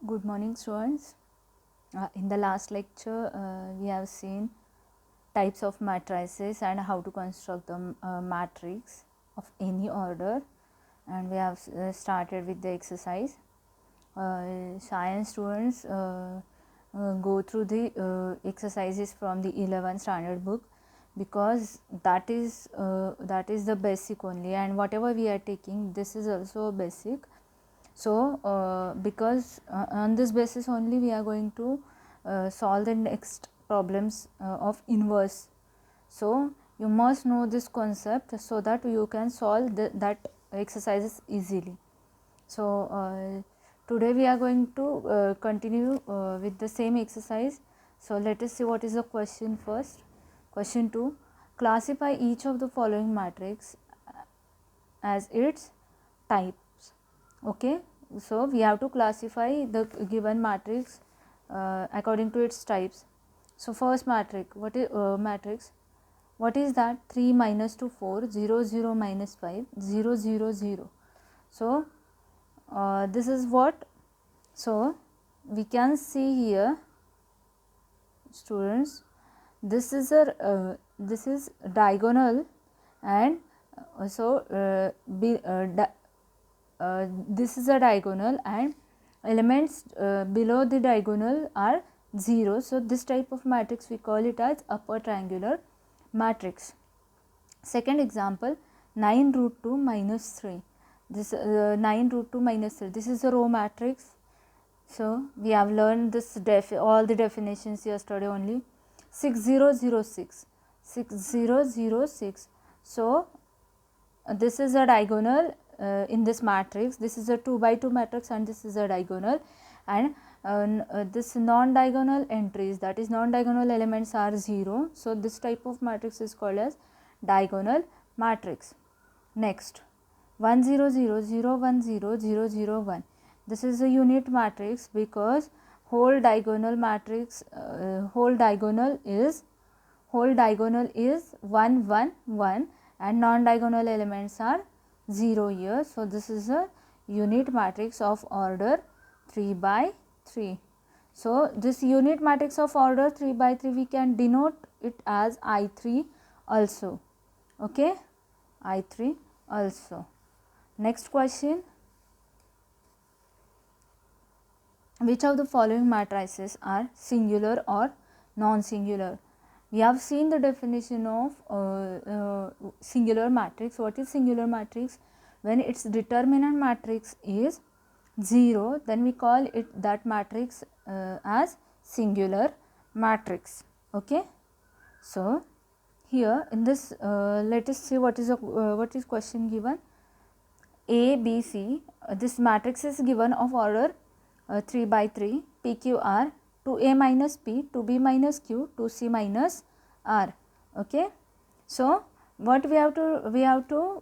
Good morning, students. In the last lecture, we have seen types of matrices and how to construct the matrix of any order, and we have started with the exercise. Science students go through the exercises from the 11th standard book, because that is the basic only, and whatever we are taking, this is also basic. So because on this basis only we are going to solve the next problems of inverse. So you must know this concept so that you can solve that exercises easily. So today we are going to continue with the same exercise. So let us see what is the question first. Question 2: classify each of the following matrix as its types. Okay, so we have to classify the given matrix according to its types. So first matrix, what is matrix? What is that? 3 minus 2 4, 0 0 minus 5, 0 0 0. So this is what. So we can see here, students, this is diagonal, and this is a diagonal, and elements below the diagonal are 0. So this type of matrix we call it as upper triangular matrix. Second example, 9 root 2 minus 3. This 9 root 2 minus 3, this is a row matrix. So we have learned this all the definitions yesterday only. 6006, 6006. So this is a diagonal in this matrix. This is a 2 by 2 matrix, and this is a diagonal, and this non-diagonal entries, that is non-diagonal elements, are 0. So this type of matrix is called as diagonal matrix. Next, 1 0 0 0 1 0 0 0 1. This is a unit matrix because whole diagonal matrix, whole diagonal is 1 1 1, and non-diagonal elements are 0 here. So this is a unit matrix of order 3 by 3. So this unit matrix of order 3 by 3 we can denote it as I3 also. Okay, I3 also. Next question: which of the following matrices are singular or non-singular? We have seen the definition of singular matrix. What is singular matrix? When its determinant matrix is 0, then we call it that matrix as singular matrix. Okay. So here in this, let us see what is question given. A, B, C. This matrix is given of order 3 by 3, PQR, 2A minus P, 2B minus Q, 2C minus R. Okay. So what is the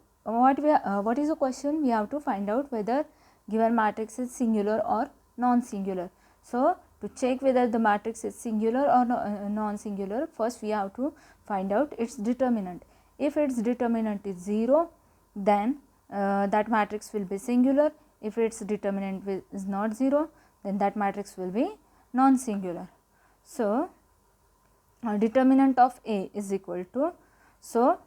question? We have to find out whether given matrix is singular or non-singular. So to check whether the matrix is singular or non-singular, first we have to find out its determinant. If its determinant is 0, then that matrix will be singular. If its determinant is not 0, then that matrix will be non-singular. So determinant of A is equal to, so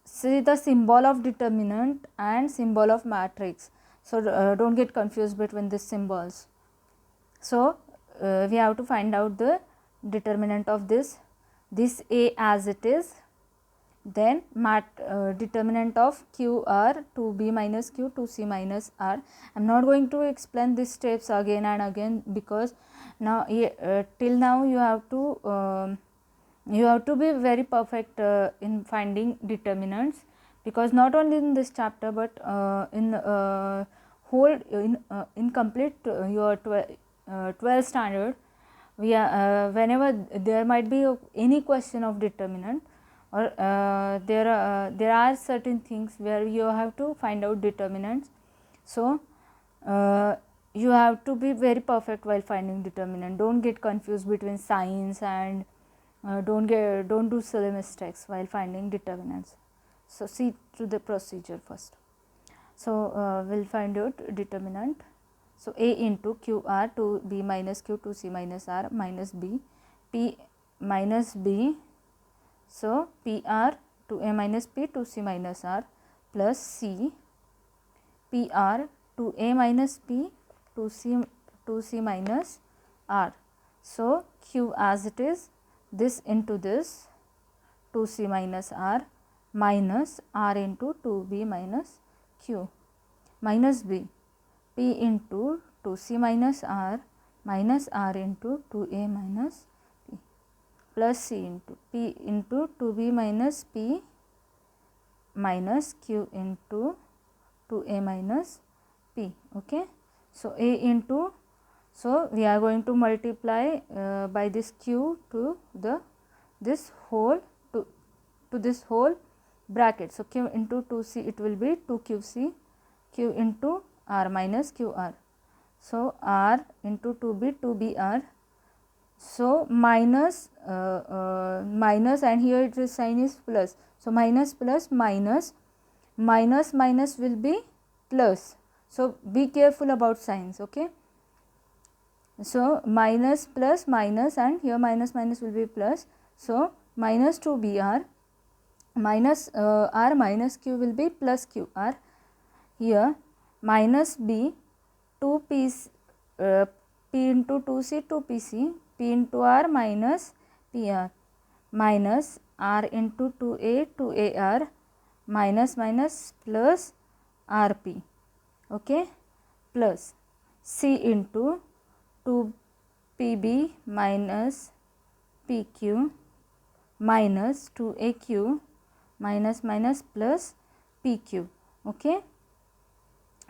see the symbol of determinant and symbol of matrix. So don't get confused between these symbols. So we have to find out the determinant of this A as it is, then determinant of QR, 2B minus Q, 2C minus R. I am not going to explain these steps again and again, because now till now you have to be very perfect in finding determinants, because not only in this chapter but in whole in complete your 12th standard, we are whenever there might be any question of determinant, or there are certain things where you have to find out determinants. So you have to be very perfect while finding determinant. Don't get confused between signs, and don't do silly mistakes while finding determinants. So see through the procedure first. So we'll find out determinant. So A into QR, 2B minus Q, 2C minus R minus B, P minus B. So PR, 2A minus P, 2C minus R plus C, PR, 2A minus P, 2C minus R. So Q as it is, this into this, 2C minus R minus R into 2B minus Q minus B, P into 2C minus R minus R into 2A minus P plus C into P into 2B minus P minus Q into 2A minus P. Okay. So A into, so we are going to multiply by this Q to this whole to this whole bracket. So Q into 2C, it will be 2QC, Q into R minus QR. So R into 2B, 2BR. So minus minus, and here it is sign is plus. So minus plus minus, minus minus will be plus. So be careful about signs. Okay. So minus plus minus, and here minus minus will be plus. So minus 2BR minus R minus Q will be plus QR. Here minus B, 2P, P into 2C, 2PC, P into R minus PR minus R into 2A, 2AR minus minus plus RP. Okay, plus C into 2PB minus PQ minus 2AQ minus minus plus PQ. Okay.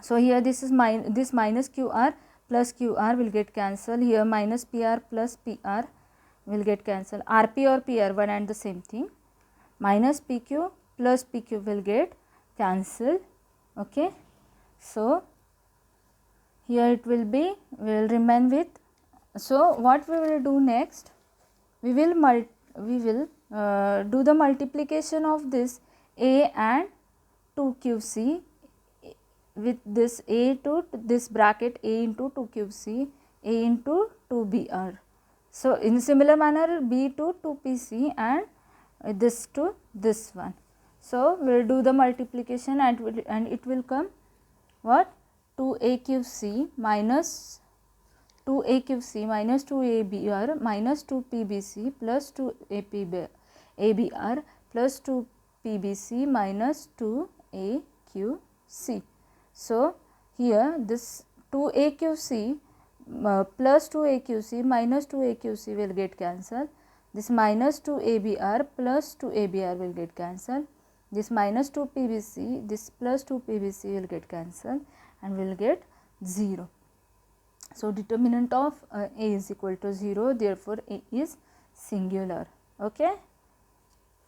So here this is this minus QR plus QR will get cancelled. Here minus PR plus PR will get cancelled. RP or PR, one and the same thing. Minus PQ plus PQ will get cancelled. Okay. So here it will be, we will remain with. So what we will do next? We will do the multiplication of this A and 2QC with this A to this bracket, A into 2QC, A into 2BR. So in similar manner, B to 2PC and this to this one. So we will do the multiplication, and it will come what? 2AQC minus 2AQC minus 2ABR minus 2PBC plus 2ABR plus 2PBC minus 2AQC. So here this 2AQC plus 2AQC minus 2AQC will get cancelled. This minus 2ABR plus 2ABR will get cancelled. This minus 2PBC, this plus 2PBC will get cancelled, and will get 0. So determinant of A is equal to 0, therefore A is singular. Okay.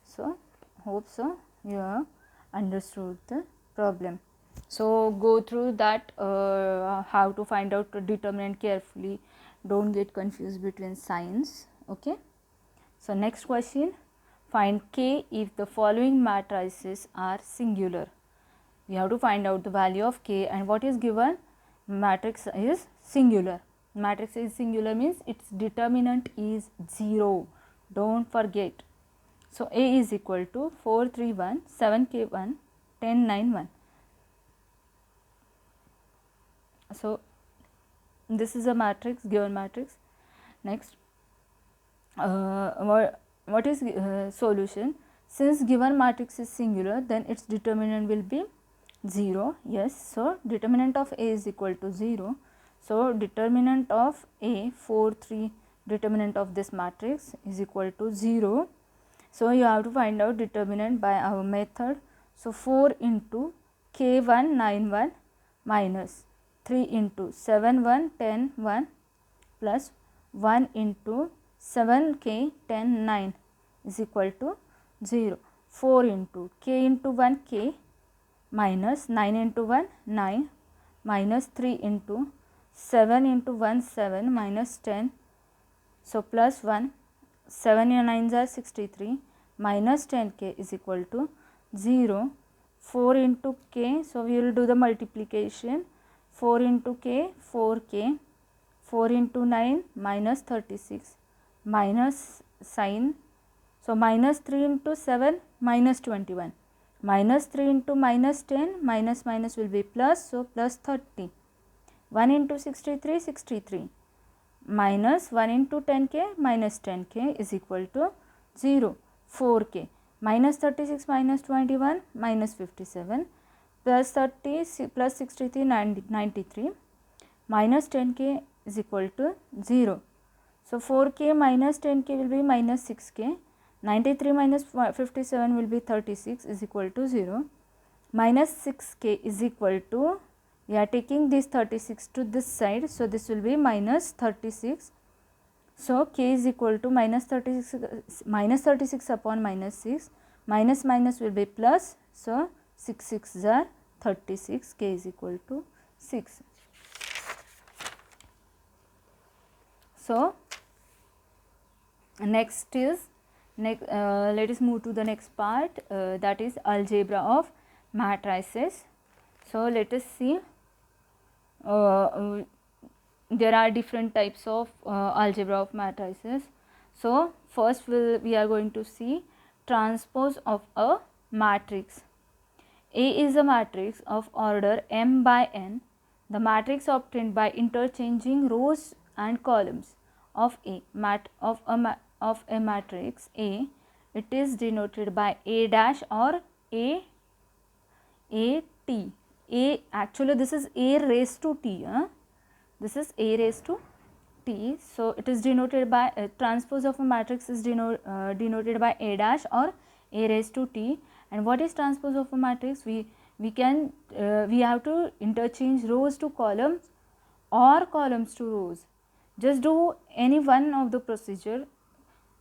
So hope so you have understood the problem. So go through that how to find out the determinant carefully. Don't get confused between signs. Okay. So next question, find K if the following matrices are singular. We have to find out the value of K, and what is given? Matrix is singular. Matrix is singular means its determinant is 0. Don't forget. So A is equal to 4, 3, 1, 7, K, 1, 10, 9, 1. So this is a matrix, given matrix. Next, what is solution? Since given matrix is singular, then its determinant will be 0. Yes. So determinant of A is equal to 0. So determinant of A, 4, 3, determinant of this matrix is equal to 0. So you have to find out determinant by our method. So 4 into K1, 9, 1 minus 3 into 7, 1, 10, 1 plus 1 into 7K, 10, 9 is equal to 0. 4 into K into 1, K minus 9 into 1, 9 minus 3 into 7 into 1, 7 minus 10. So plus 1, 7 and 9s are 63 minus 10K is equal to 0. 4 into K, so we will do the multiplication. 4 into k, 4k, 4 into 9 minus 36, minus sign. So minus 3 into 7 minus 21, minus 3 into minus 10, minus minus will be plus, so plus 30. 1 into 63, 63, minus 1 into 10k minus 10k is equal to 0. 4k minus 36 minus 21 minus 57 plus 30 plus 63 93 minus 10k is equal to 0. So 4k minus 10k will be minus 6k, 93 minus 57 will be 36 is equal to 0. Minus 6k is equal to, we are taking this 36 to this side, so this will be minus 36. So k is equal to minus 36 upon minus 6, minus minus will be plus, so 6 6 are 36, k is equal to 6. So next is let us move to the next part, that is algebra of matrices. So let us see, there are different types of algebra of matrices. So first we are going to see transpose of a matrix. A is a matrix of order m by n. The matrix obtained by interchanging rows and columns of a matrix A. It is denoted by A dash or A T. A, actually this is A raised to T. This is A raised to T. So it is denoted by transpose of a matrix is denoted by A dash or A raised to T. And what is transpose of a matrix? We have to interchange rows to columns or columns to rows. Just do any one of the procedure,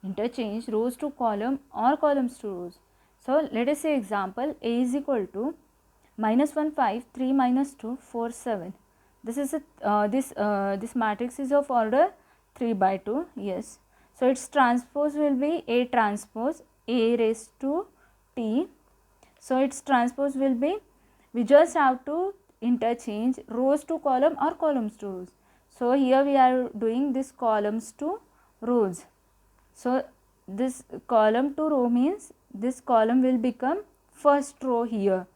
interchange rows to column or columns to rows. So let us say example, A is equal to minus 1 5 3 minus 2 4 7. This is a this matrix is of order 3 by 2. Yes, so its transpose will be A transpose A raised to T. So its transpose will be, we just have to interchange rows to column or columns to rows. So here we are doing this columns to rows. So this column to row means this column will become first row here.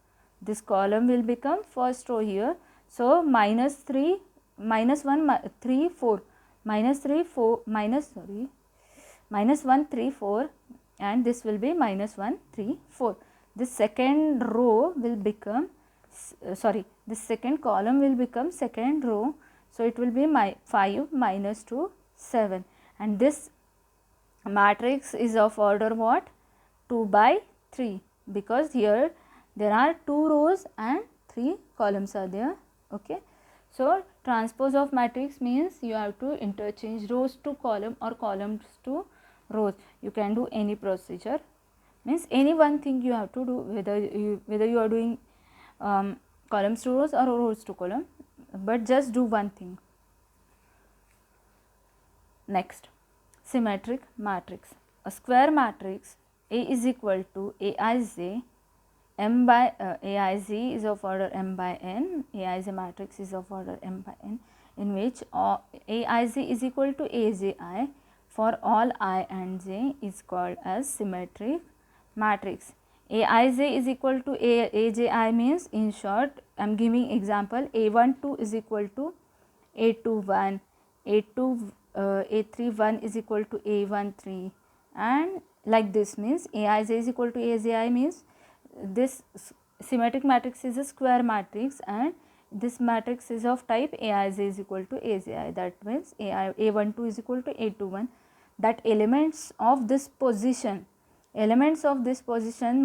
This column will become first row here. So minus 3 minus 1 3 4 minus 3 4 minus 1 3 4, and this will be minus 1 3 4. This second row will become this second column will become second row. So it will be 5 minus 2 7, and this matrix is of order what? 2 by 3, because here there are 2 rows and 3 columns are there. Okay. So transpose of matrix means you have to interchange rows to column or columns to rows. You can do any procedure, means any one thing you have to do, whether you are doing columns to rows or rows to column, but just do one thing. Next, symmetric matrix. A square matrix A is equal to Aij m by Aij is of order m by n. Aij matrix is of order m by n, in which Aij is equal to Aj for all I and j is called as symmetric matrix. Aij is equal to Aj means, in short, I am giving example, A12 is equal to A21, A31 is equal to A13, and like this, means Aij is equal to Aj means this symmetric matrix is a square matrix and this matrix is of type Aij is equal to Aj. That means A12 is equal to A21. That elements of this position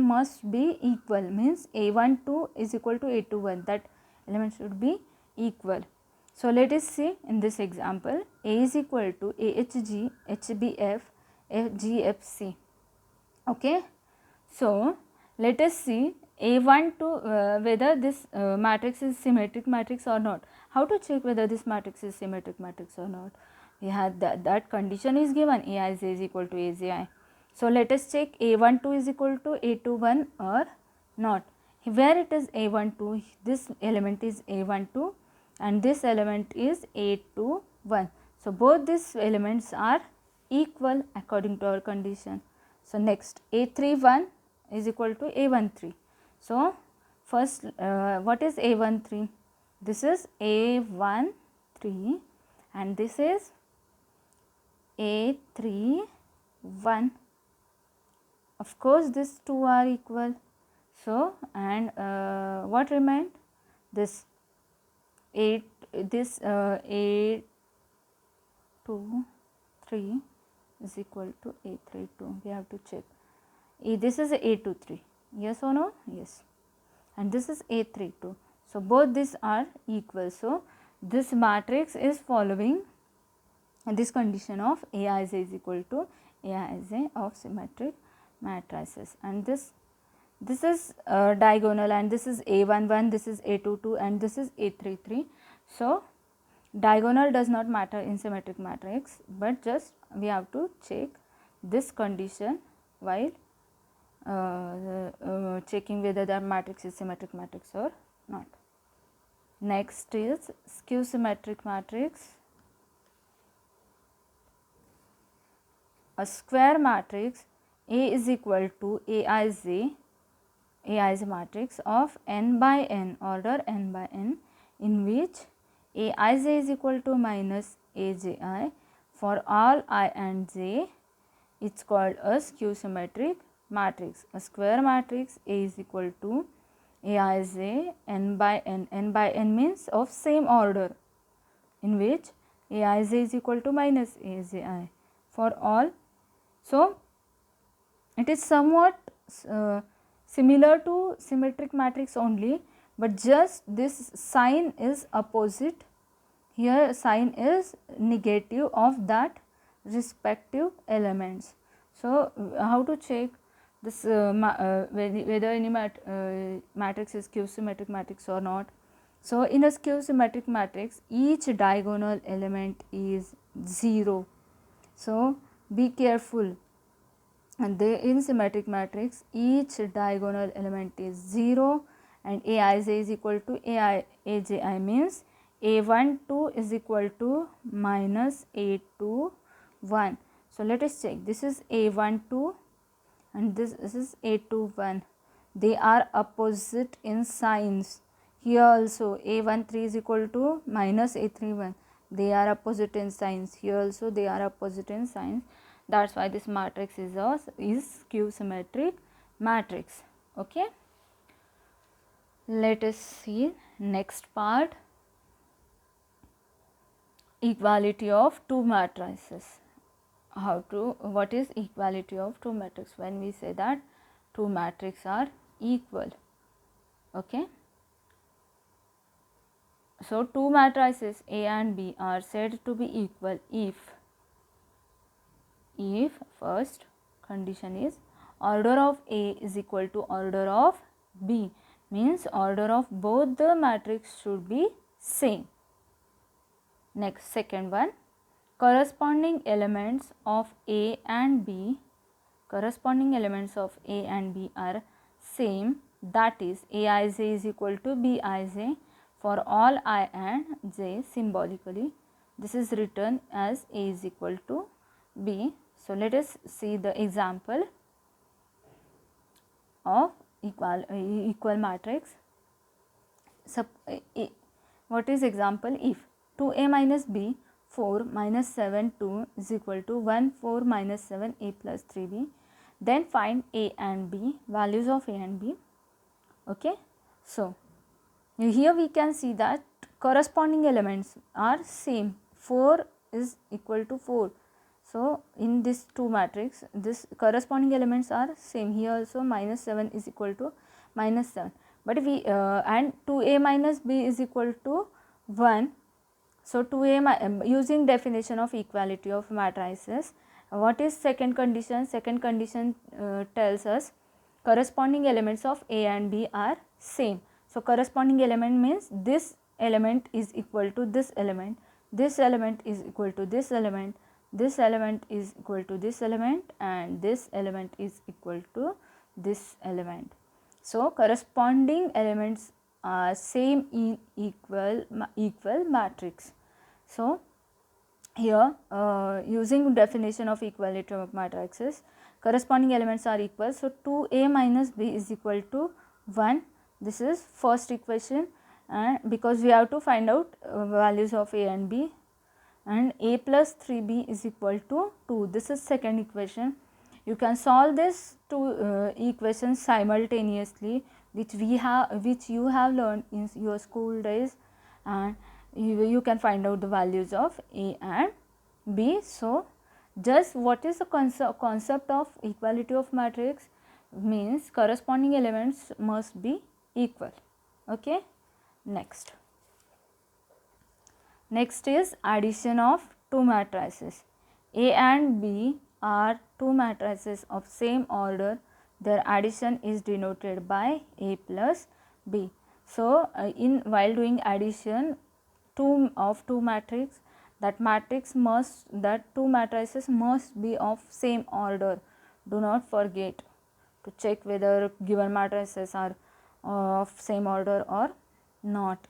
must be equal, means A12 is equal to A21. That element should be equal. So let us see in this example, A is equal to AHG, HBF, FGFC. Okay. So let us see A12 whether this matrix is symmetric matrix or not. How to check whether this matrix is symmetric matrix or not? We had that condition is given, Aij is equal to Aj. So let us check A12 is equal to A21 or not. Where it is A12, this element is A12 and this element is A2 1. So both these elements are equal according to our condition. So next A3 1 is equal to A1 3. So first what is A1 3? This is A1 3 and this is A3 1. Of course these two are equal. So and what remained? This A2 3 is equal to A3 2. We have to check. This is A2 3. Yes or no? Yes. And this is A3 2. So both these are equal. So this matrix is following this condition of Aij is equal to Aij of symmetric matrices, and this is diagonal, and this is A1 1, this is A2 2, and this is A3 3. So diagonal does not matter in symmetric matrix, but just we have to check this condition while checking whether the matrix is symmetric matrix or not. Next is skew symmetric matrix. A square matrix A is equal to Aij matrix of n by n, order n by n, in which Aij is equal to minus Aji for all I and j. It's called a skew symmetric matrix. A square matrix A is equal to Aij n by n. N by n means of same order, in which Aij is equal to minus Aji for all. So it is somewhat similar to symmetric matrix only, but just this sign is opposite. Here sign is negative of that respective elements. So how to check this whether any matrix is skew symmetric matrix or not? So in a skew symmetric matrix, each diagonal element is 0. So be careful. And in symmetric matrix, each diagonal element is 0, and Aij is equal to Aji means A1 2 is equal to minus A2 1. So let us check. This is A1 2 and this is A2 1. They are opposite in signs. Here also A1 3 is equal to minus A3 1. They are opposite in signs. Here also they are opposite in signs. That's why this matrix is skew symmetric matrix. Okay. Let us see next part. Equality of two matrices. What is equality of two matrices? When we say that two matrices are equal. Okay. So two matrices A and B are said to be equal if first condition is order of A is equal to order of B, means order of both the matrix should be same. Next, second one, corresponding elements of A and B are same, that is Aij is equal to Bij for all I and j. Symbolically this is written as A is equal to B. So let us see the example of equal matrix. What is example? If 2A minus B 4 minus 7 2 is equal to 1 4 minus 7 A plus 3B, then find A and B, values of A and B. Okay. So here we can see that corresponding elements are same. 4 is equal to 4. So in this two matrix, this corresponding elements are same. Here also minus 7 is equal to minus 7. But we and 2A minus B is equal to 1. So 2A using definition of equality of matrices, what is second condition? Second condition tells us corresponding elements of A and B are same. So corresponding element means this element is equal to this element, this element is equal to this element, this element is equal to this element, and this element is equal to this element. So corresponding elements are same in equal matrix. So here using definition of equality of matrices, corresponding elements are equal. So 2a minus b is equal to 1. This is first equation, and because we have to find out values of a and b, and a plus 3b is equal to 2. This is second equation. You can solve this two equations simultaneously, which you have learned in your school days, and you can find out the values of a and b. So just what is the concept of equality of matrix means corresponding elements must be equal. Okay, next is addition of two matrices. A and B are two matrices of same order. Their addition is denoted by A plus B. So while doing addition of two matrices, that two matrices must be of same order. Do not forget to check whether given matrices are of same order or not.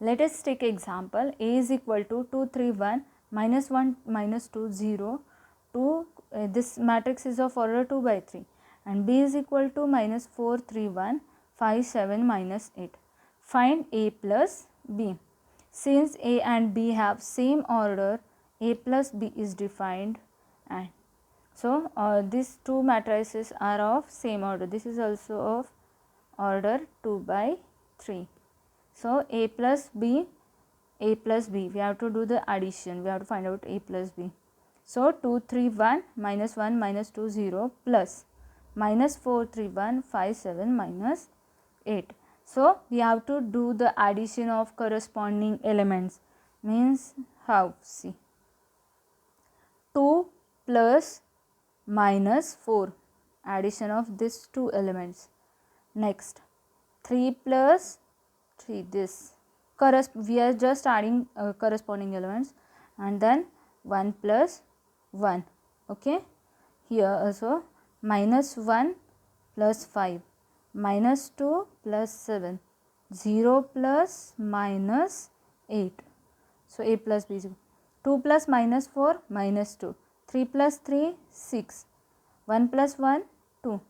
Let us take example. A is equal to 2 3 1 minus 1 minus 2 0. This matrix is of order 2 by 3, and B is equal to minus 4 3 1 5 7 minus 8. Find A plus B. Since A and B have same order, A plus B is defined, and so these two matrices are of same order. This is also of order 2 by 3. So A plus B, we have to do the addition, we have to find out A plus B. So 2 3 1 minus 1 minus 2 0 plus minus 4 3 1 5 7 minus 8. So we have to do the addition of corresponding elements. Means how? See, 2 plus minus 4, addition of these two elements. Next 3 plus 3, this we are just adding corresponding elements, and then 1 plus 1. Okay, here also minus 1 plus 5, minus 2 plus 7, 0 plus minus 8. So A plus B is 2 plus minus 4 minus 2, 3 plus 3 6, 1 plus 1 2,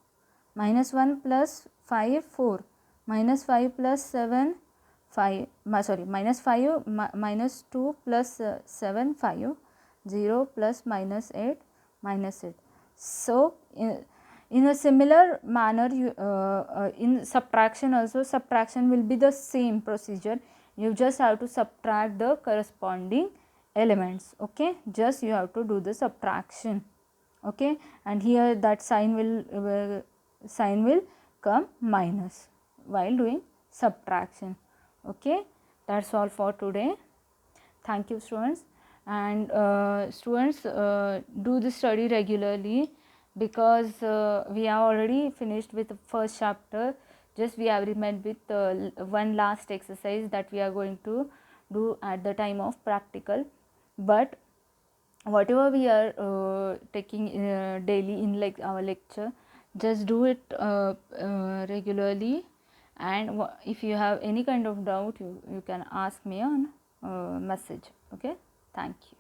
minus 1 plus 5 4, minus 5 plus 7 5, minus 5 minus 2 plus 7 5, 0 plus minus 8 minus 8. So in a similar manner, in subtraction also, subtraction will be the same procedure. You just have to subtract the corresponding elements. Okay, just you have to do the subtraction. Okay, and here that sign will come minus while doing subtraction. Okay, that's all for today. Thank you, students. And students, do this study regularly, because we have already finished with the first chapter. Just we have remained with one last exercise that we are going to do at the time of practical. But whatever we are taking daily in our lecture, just do it regularly, and if you have any kind of doubt, you can ask me on message. Okay, thank you.